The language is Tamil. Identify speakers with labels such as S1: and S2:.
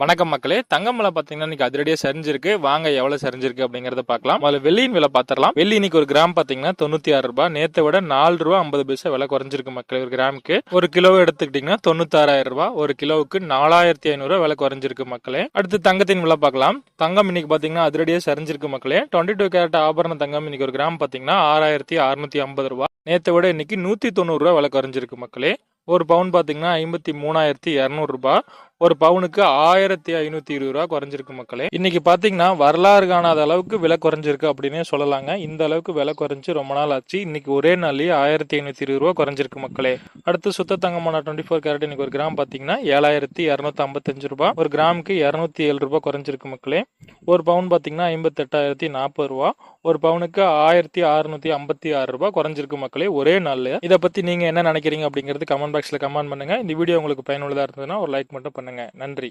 S1: வணக்கம் மக்களே. தங்கம் விலை பாத்தீங்கன்னா இன்னைக்கு அதிரடியா சரிஞ்சிருக்கு. வாங்க எவ்வளவு சரிஞ்சிருக்கு அப்படிங்கறத பார்க்கலாம். முதல்ல வெள்ளியின் விலை பாத்திரலாம். வெள்ளி இன்னைக்கு ஒரு கிராம் பாத்தீங்கன்னா 96 ரூபாய். நேத்தை விட 4 ரூபாய் 50 பைசா விலை குறைஞ்சிருக்கு மக்களே. ஒரு கிராமுக்கு ஒரு கிலோ எடுத்துக்கிட்டீங்கன்னா 96,000 ரூபாய். ஒரு கிலோவுக்கு 4,500 ரூபாய் விலை குறைஞ்சிருக்கு மக்களே. அடுத்து தங்கத்தின் விலை பார்க்கலாம். தங்கம் இன்னைக்கு பாத்தீங்கன்னா அதிரடியா சரிஞ்சிருக்கு மக்களே. 22 கேரட் ஆபரண தங்கம் இன்னைக்கு ஒரு கிராம் பாத்தீங்கன்னா 6,650 ரூபாய். நேத்தை விட இன்னைக்கு 190 ரூபாய் விலை குறைஞ்சிருக்கு மக்களே. ஒரு பவுன் பாத்தீங்கன்னா 53,200 ரூபாய். ஒரு பவுனுக்கு 1,520 ரூபா குறைஞ்சிருக்கு மக்களே. இன்னைக்கு பாத்தீங்கன்னா வரலாறு காணாத அளவுக்கு விலை குறைஞ்சிருக்கு அப்படின்னே சொல்லலாங்க. இந்த அளவுக்கு விலை குறைஞ்சு ரொம்ப நாள் ஆச்சு. இன்னைக்கு ஒரே நாள்லயே 1,520 ரூபா குறைஞ்சிருக்கு மக்களே. அடுத்து சுத்த தங்கமான 24 கேரட் இன்னைக்கு ஒரு கிராம் பாத்தீங்கன்னா 7,255 ரூபாய். ஒரு கிராமுக்கு 207 ரூபாய் குறைஞ்சிருக்கு மக்களே. ஒரு பவுன் பாத்தீங்கன்னா 58,040 ரூபா. ஒரு பவுனுக்கு 1,656 ரூபாய் குறைஞ்சிருக்கு மக்களே ஒரே நாள்ல. இதை பத்தி நீங்க என்ன நினைக்கிறீங்க அப்படிங்கிறது கமெண்ட் பாக்ஸ்ல கமெண்ட் பண்ணுங்க. இந்த வீடியோ உங்களுக்கு பயனுள்ளதா இருந்ததுன்னா ஒரு லைக் மட்டும் பண்ணுங்க. நன்றி.